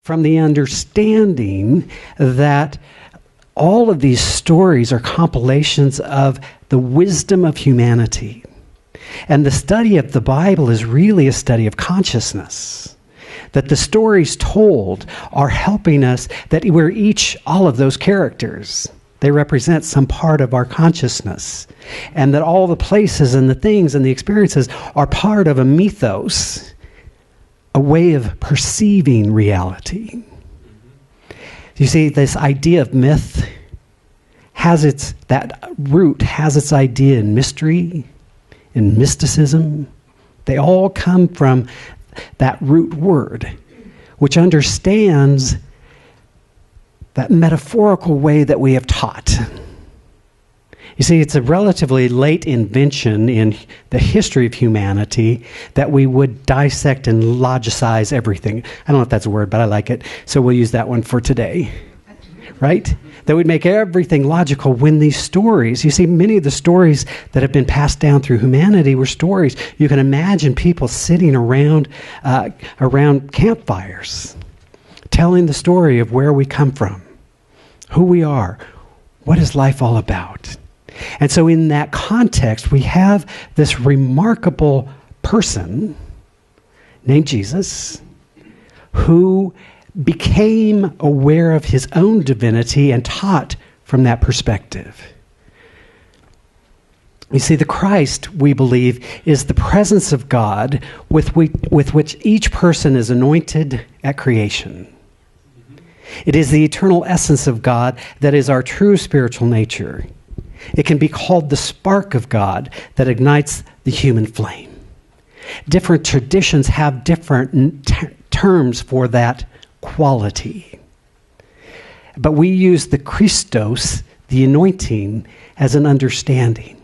from the understanding that all of these stories are compilations of the wisdom of humanity. And the study of the Bible is really a study of consciousness. That the stories told are helping us, that we're each, all of those characters. They represent some part of our consciousness. And that all the places and the things and the experiences are part of a mythos, a way of perceiving reality. You see, this idea of myth that root has its idea in mystery, in mysticism. They all come from that root word, which understands that metaphorical way that we have taught. You see, it's a relatively late invention in the history of humanity that we would dissect and logicize everything. I don't know if that's a word, but I like it, so we'll use that one for today. Right? That would make everything logical when these stories, you see, many of the stories that have been passed down through humanity were stories. You can imagine people sitting around campfires, telling the story of where we come from, who we are, what is life all about. And so in that context, we have this remarkable person named Jesus who became aware of his own divinity and taught from that perspective. You see, the Christ, we believe, is the presence of God with which each person is anointed at creation. It is the eternal essence of God that is our true spiritual nature. It can be called the spark of God that ignites the human flame. Different traditions have different terms for that quality. But we use the Christos, the anointing, as an understanding.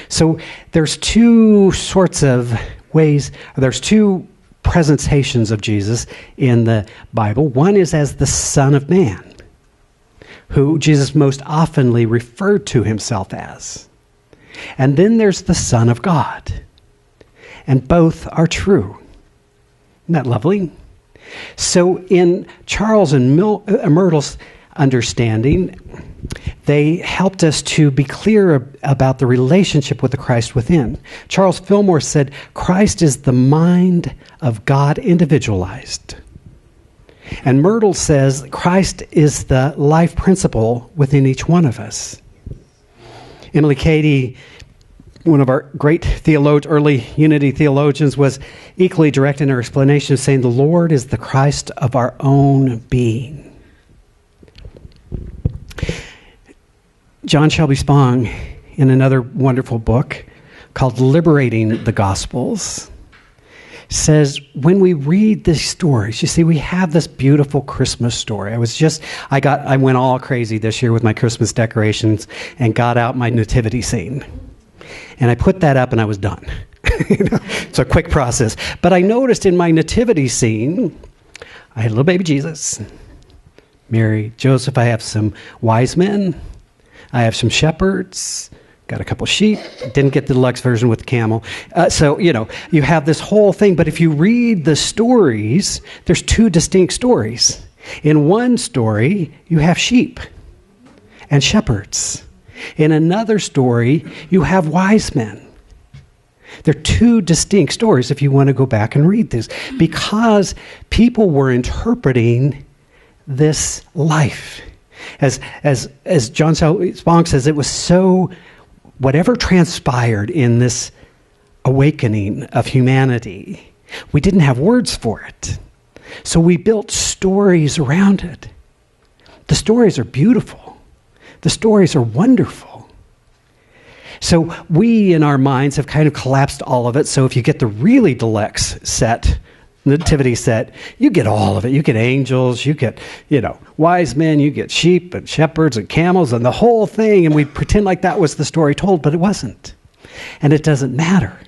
So there's two sorts of ways, there's two presentations of Jesus in the Bible. One is as the Son of Man, who Jesus most oftenly referred to himself as. And then there's the Son of God. And both are true. Isn't that lovely? So in Charles and Myrtle's understanding, they helped us to be clear about the relationship with the Christ within. Charles Fillmore said, Christ is the mind of God individualized. And Myrtle says, Christ is the life principle within each one of us. Emily Cady, one of our great early Unity theologians, was equally direct in her explanation, saying the Lord is the Christ of our own being. John Shelby Spong, in another wonderful book called Liberating the Gospels, says when we read these stories, you see, we have this beautiful Christmas story. I went all crazy this year with my Christmas decorations and got out my nativity scene. And I put that up and I was done. It's a quick process. But I noticed in my nativity scene, I had little baby Jesus, Mary, Joseph. I have some wise men. I have some shepherds. Got a couple sheep. Didn't get the deluxe version with the camel. So, you have this whole thing. But if you read the stories, there's two distinct stories. In one story, you have sheep and shepherds. In another story, you have wise men. They're two distinct stories if you want to go back and read this, because people were interpreting this life. As John Spong says, it was so, whatever transpired in this awakening of humanity, we didn't have words for it. So we built stories around it. The stories are beautiful. The stories are wonderful. So we, in our minds, have kind of collapsed all of it. So if you get the really deluxe set, nativity set, you get all of it. You get angels, you get, wise men, you get sheep and shepherds and camels and the whole thing. And we pretend like that was the story told, but it wasn't. And it doesn't matter.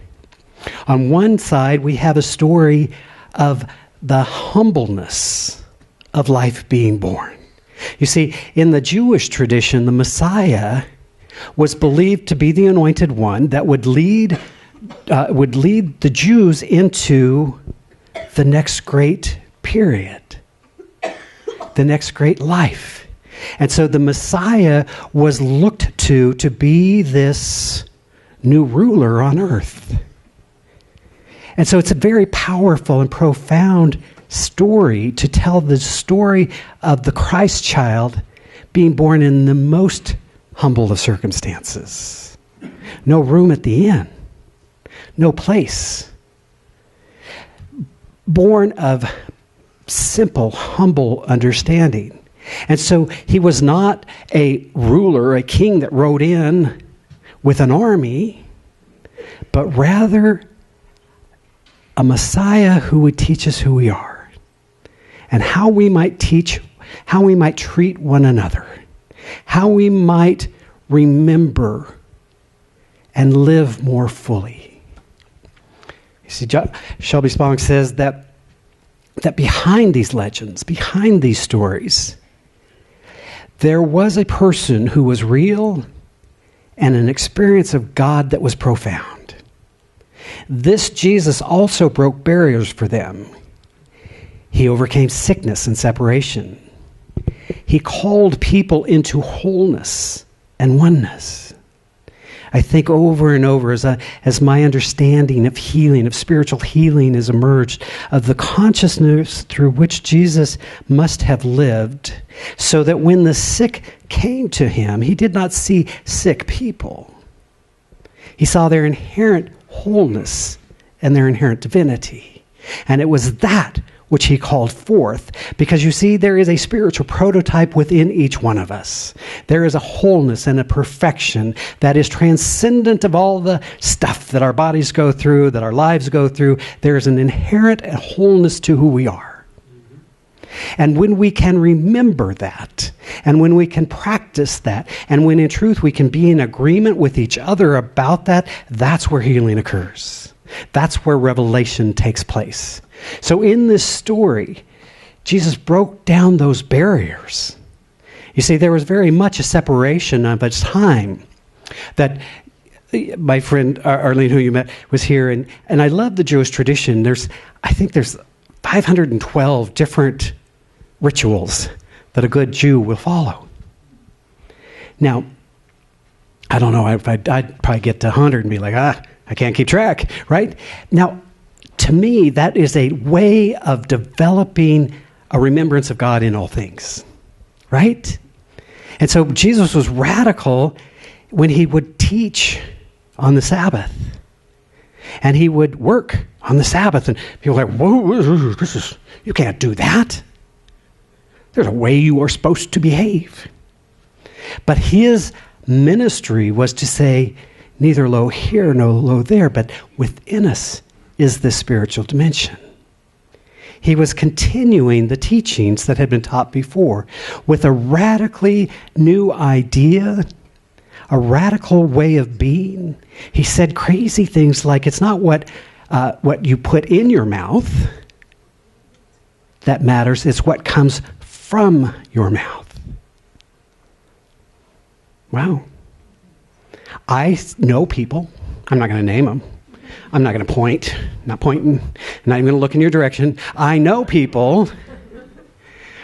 On one side, we have a story of the humbleness of life being born. You see, in the Jewish tradition, the Messiah was believed to be the anointed one that would lead the Jews into the next great period. the next great life. And so the Messiah was looked to be this new ruler on earth. And so it's a very powerful and profound story to tell the story of the Christ child being born in the most humble of circumstances. No room at the inn. No place. Born of simple, humble understanding. And so he was not a ruler, a king that rode in with an army, but rather a Messiah who would teach us who we are and how we might treat one another, how we might remember and live more fully. You see, Shelby Spong says that behind these legends, behind these stories, there was a person who was real and an experience of God that was profound. This Jesus also broke barriers for them. He overcame sickness and separation. He called people into wholeness and oneness. I think over and over as my understanding of healing, of spiritual healing has emerged, of the consciousness through which Jesus must have lived, so that when the sick came to him, he did not see sick people. He saw their inherent wholeness and their inherent divinity. And it was that which he called forth. Because you see, there is a spiritual prototype within each one of us. There is a wholeness and a perfection that is transcendent of all the stuff that our bodies go through, that our lives go through. There is an inherent wholeness to who we are. And when we can remember that, and when we can practice that, and when in truth we can be in agreement with each other about that, that's where healing occurs. That's where revelation takes place. So in this story, Jesus broke down those barriers. You see, there was very much a separation of a time that my friend Arlene, who you met, was here, and I love the Jewish tradition. I think there's 512 different rituals that a good Jew will follow. Now, I don't know, I'd probably get to 100 and be like, I can't keep track, right? Now, to me, that is a way of developing a remembrance of God in all things, right? And so Jesus was radical when he would teach on the Sabbath. And he would work on the Sabbath. And people were like, whoa, you can't do that. There's a way you are supposed to behave. But his ministry was to say, neither low here nor low there, but within us is this spiritual dimension. He was continuing the teachings that had been taught before with a radically new idea, a radical way of being. He said crazy things like, it's not what you put in your mouth that matters, it's what comes from your mouth. Wow. I know people, I'm not going to name them, I'm not going to point, not pointing, not even going to look in your direction. I know people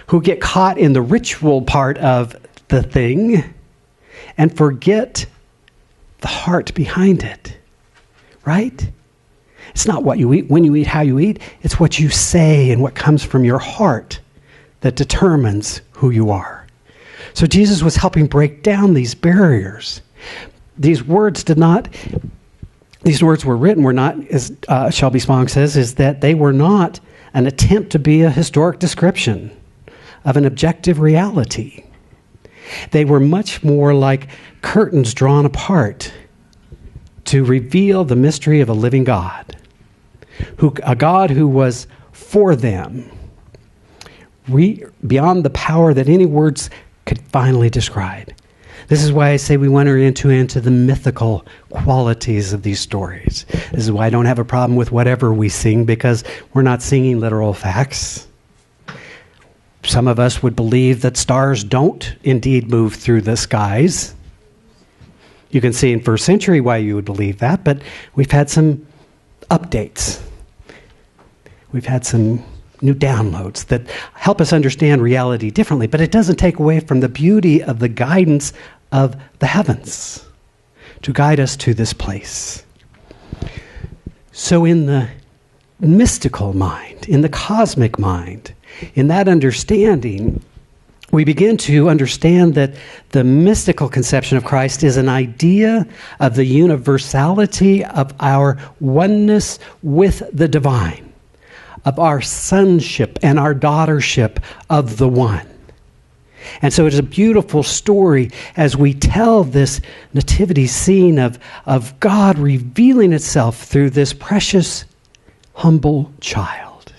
who get caught in the ritual part of the thing and forget the heart behind it, right? It's not what you eat, when you eat, how you eat. It's what you say and what comes from your heart that determines who you are. So Jesus was helping break down these barriers. These words were not, as Shelby Spong says, is that they were not an attempt to be a historic description of an objective reality. They were much more like curtains drawn apart to reveal the mystery of a living God, a God who was for them, beyond the power that any words could finally describe. This is why I say we want to enter into the mythical qualities of these stories. This is why I don't have a problem with whatever we sing, because we're not singing literal facts. Some of us would believe that stars don't indeed move through the skies. You can see in first century why you would believe that, but we've had some updates. We've had some new downloads that help us understand reality differently, but it doesn't take away from the beauty of the guidance of the heavens to guide us to this place. So in the mystical mind, in the cosmic mind, in that understanding, we begin to understand that the mystical conception of Christ is an idea of the universality of our oneness with the divine, of our sonship and our daughtership of the one. And so it is a beautiful story as we tell this nativity scene of God revealing itself through this precious, humble child.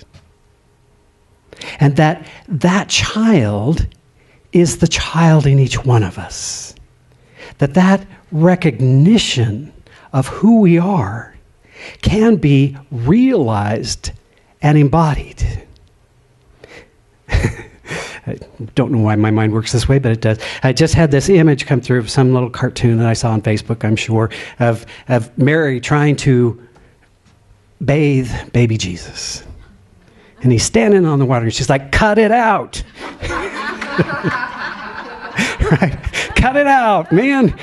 And that child is the child in each one of us. That recognition of who we are can be realized and embodied. I don't know why my mind works this way, but it does. I just had this image come through of some little cartoon that I saw on Facebook, I'm sure, of Mary trying to bathe baby Jesus. And he's standing on the water, and she's like, cut it out. Right? Cut it out, man.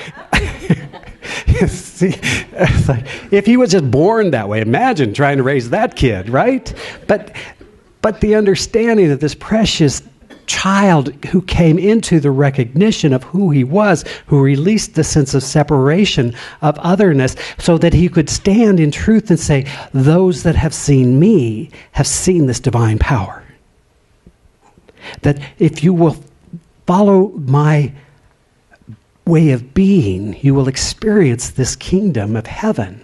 See, it's like, if he was just born that way, imagine trying to raise that kid, right? But the understanding of this precious child who came into the recognition of who he was, who released the sense of separation, of otherness, so that he could stand in truth and say, those that have seen me have seen this divine power. That if you will follow my way of being, you will experience this kingdom of heaven.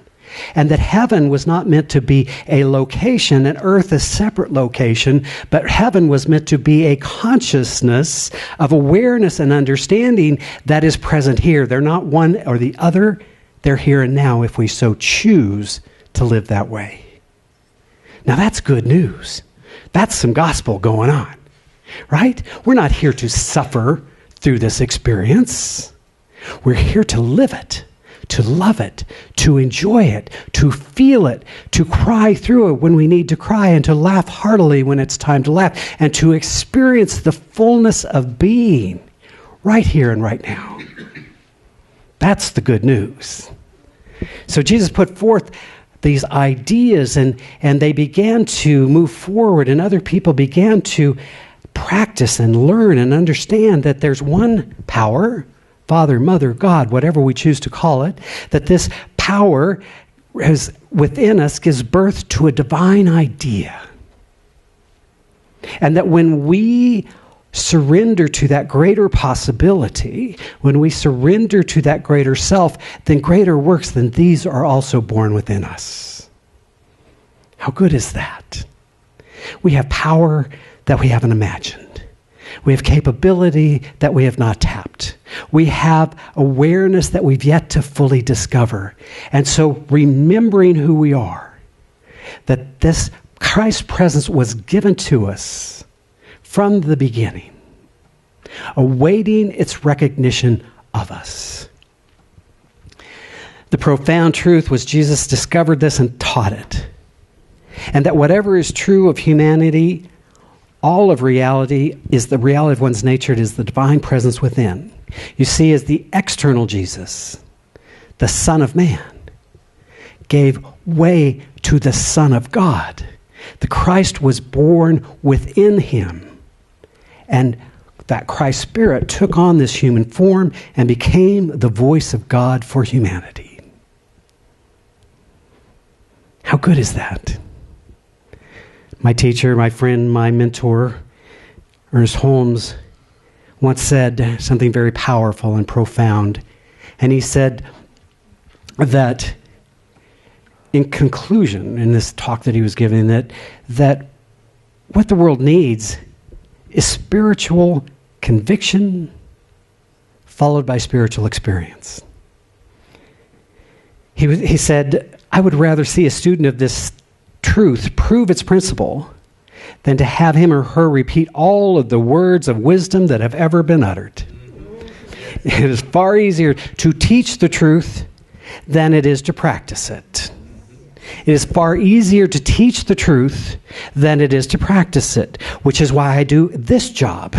And that heaven was not meant to be a location, and earth a separate location, but heaven was meant to be a consciousness of awareness and understanding that is present here. They're not one or the other. They're here and now if we so choose to live that way. Now that's good news. That's some gospel going on, right? We're not here to suffer through this experience. We're here to live it, to love it, to enjoy it, to feel it, to cry through it when we need to cry, and to laugh heartily when it's time to laugh, and to experience the fullness of being right here and right now. That's the good news. So Jesus put forth these ideas, and they began to move forward, and other people began to practice and learn and understand that there's one power, Father, Mother, God, whatever we choose to call it, that this power is within us gives birth to a divine idea. And that when we surrender to that greater possibility, when we surrender to that greater self, then greater works than these are also born within us. How good is that? We have power that we haven't imagined. We have capability that we have not tapped. We have awareness that we've yet to fully discover. And so remembering who we are, that this Christ's presence was given to us from the beginning, awaiting its recognition of us. The profound truth was Jesus discovered this and taught it. And that whatever is true of humanity, all of reality is the reality of one's nature. It is the divine presence within. You see, as the external Jesus, the Son of Man, gave way to the Son of God. The Christ was born within him. And that Christ Spirit took on this human form and became the voice of God for humanity. How good is that? My teacher, my friend, my mentor, Ernest Holmes, once said something very powerful and profound. And he said that, in conclusion, in this talk that he was giving, that what the world needs is spiritual conviction followed by spiritual experience. He said, I would rather see a student of this truth prove its principle than to have him or her repeat all of the words of wisdom that have ever been uttered. It is far easier to teach the truth than it is to practice it. It is far easier to teach the truth than it is to practice it, which is why I do this job.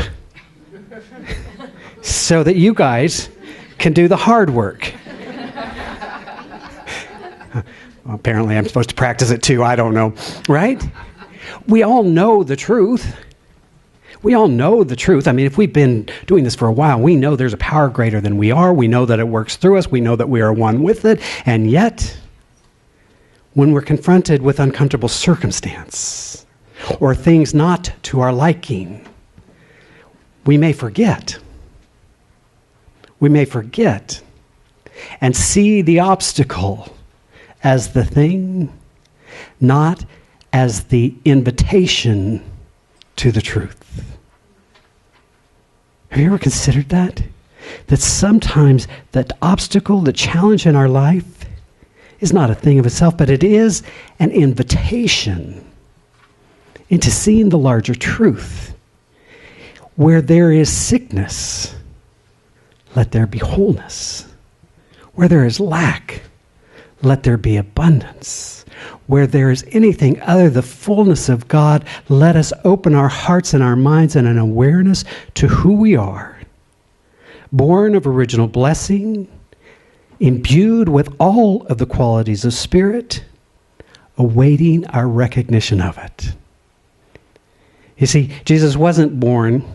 So that you guys can do the hard work. Well, apparently I'm supposed to practice it too. I don't know. Right? We all know the truth. We all know the truth. I mean, if we've been doing this for a while, we know there's a power greater than we are. We know that it works through us. We know that we are one with it. And yet, when we're confronted with uncomfortable circumstance or things not to our liking, we may forget. We may forget and see the obstacle as the thing, not as the invitation to the truth. Have you ever considered that? That sometimes that obstacle, the challenge in our life is not a thing of itself, but it is an invitation into seeing the larger truth. Where there is sickness, let there be wholeness. Where there is lack, let there be abundance. Where there is anything other than the fullness of God, let us open our hearts and our minds in an awareness to who we are. Born of original blessing, imbued with all of the qualities of Spirit, awaiting our recognition of it. You see, Jesus wasn't born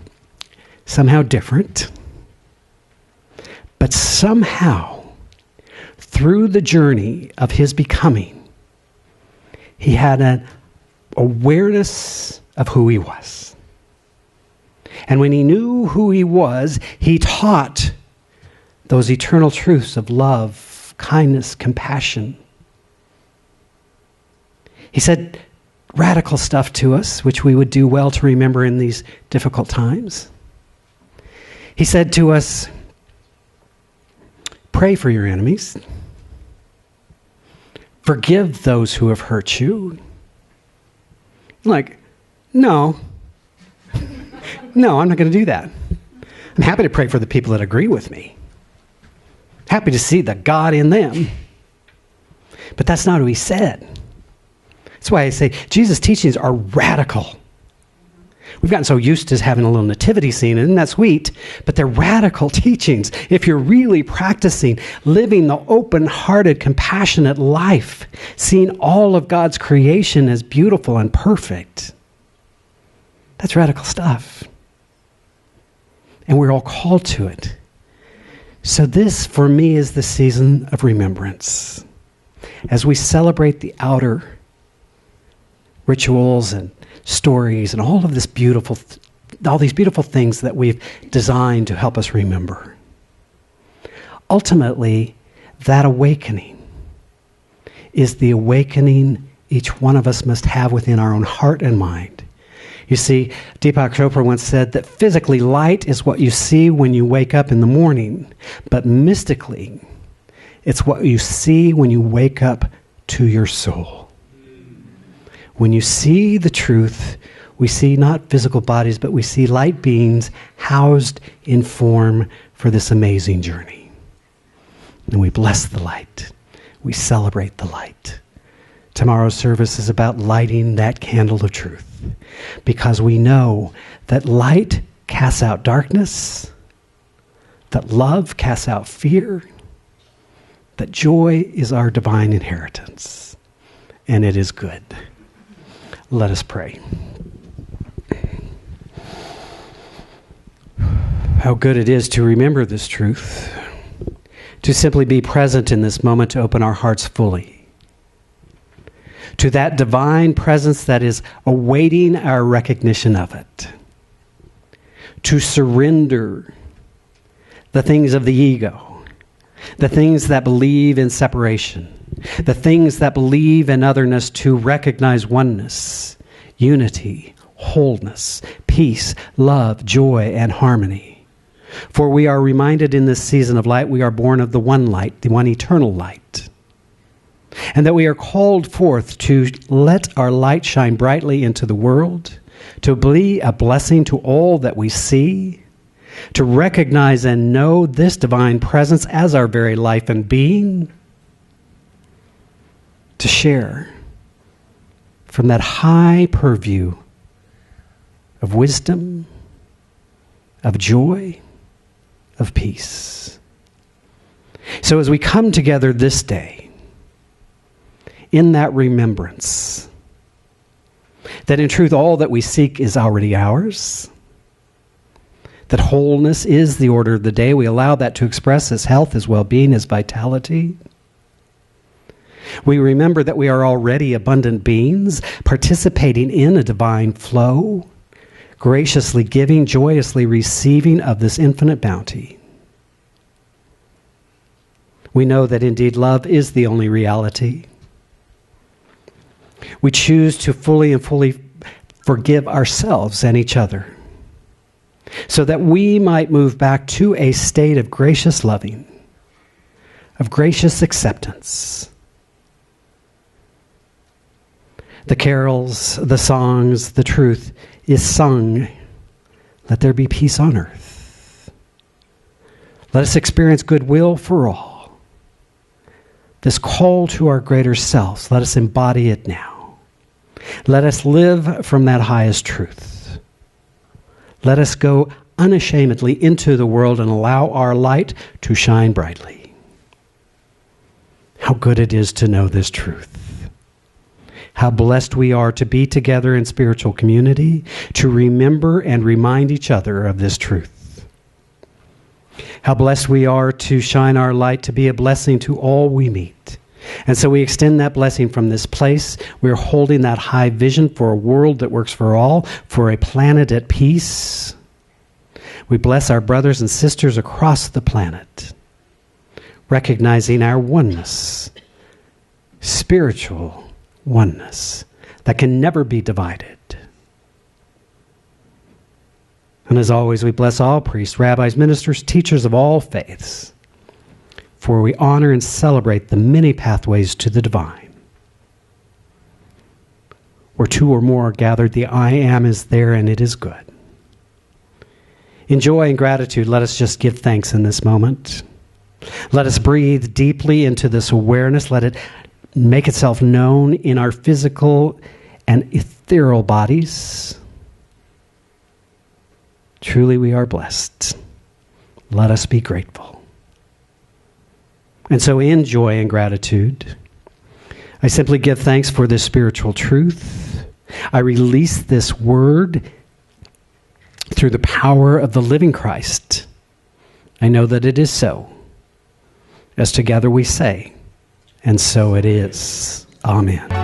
somehow different, but somehow, through the journey of his becoming, he had an awareness of who he was. And when he knew who he was, he taught those eternal truths of love, kindness, compassion. He said radical stuff to us, which we would do well to remember in these difficult times. He said to us, pray for your enemies. Forgive those who have hurt you. Like, no. No, I'm not going to do that. I'm happy to pray for the people that agree with me. Happy to see the God in them. But that's not what he said. That's why I say Jesus' teachings are radical. We've gotten so used to having a little nativity scene, and that's sweet, but they're radical teachings. If you're really practicing living the open-hearted, compassionate life, seeing all of God's creation as beautiful and perfect, that's radical stuff. And we're all called to it. So this, for me, is the season of remembrance. As we celebrate the outer rituals and stories and all of this all these beautiful things that we've designed to help us remember. Ultimately, that awakening is the awakening each one of us must have within our own heart and mind. You see, Deepak Chopra once said that physically light is what you see when you wake up in the morning, but mystically, it's what you see when you wake up to your soul. When you see the truth, we see not physical bodies, but we see light beings housed in form for this amazing journey. And we bless the light. We celebrate the light. Tomorrow's service is about lighting that candle of truth, because we know that light casts out darkness, that love casts out fear, that joy is our divine inheritance, and it is good. Let us pray. How good it is to remember this truth, to simply be present in this moment, to open our hearts fully to that divine presence that is awaiting our recognition of it, to surrender the things of the ego, the things that believe in separation, the things that believe in otherness, to recognize oneness, unity, wholeness, peace, love, joy, and harmony. For we are reminded in this season of light, we are born of the one light, the one eternal light. And that we are called forth to let our light shine brightly into the world, to be a blessing to all that we see, to recognize and know this divine presence as our very life and being, to share from that high purview of wisdom, of joy, of peace. So as we come together this day, in that remembrance, that in truth all that we seek is already ours, that wholeness is the order of the day, we allow that to express as health, as well-being, as vitality. We remember that we are already abundant beings, participating in a divine flow, graciously giving, joyously receiving of this infinite bounty. We know that indeed love is the only reality. We choose to fully forgive ourselves and each other, so that we might move back to a state of gracious loving, of gracious acceptance. The carols, the songs, the truth is sung. Let there be peace on earth. Let us experience goodwill for all. This call to our greater selves, let us embody it now. Let us live from that highest truth. Let us go unashamedly into the world and allow our light to shine brightly. How good it is to know this truth. How blessed we are to be together in spiritual community, to remember and remind each other of this truth. How blessed we are to shine our light, to be a blessing to all we meet. And so we extend that blessing from this place. We're holding that high vision for a world that works for all, for a planet at peace. We bless our brothers and sisters across the planet, recognizing our oneness, spiritual oneness that can never be divided. And as always, we bless all priests, rabbis, ministers, teachers of all faiths, for we honor and celebrate the many pathways to the divine. Where two or more are gathered, the I am is there, and it is good. In joy and gratitude, let us just give thanks in this moment. Let us breathe deeply into this awareness. Let it make itself known in our physical and ethereal bodies. Truly we are blessed. Let us be grateful. And so in joy and gratitude, I simply give thanks for this spiritual truth. I release this word through the power of the living Christ. I know that it is so. As together we say, and so it is. Amen.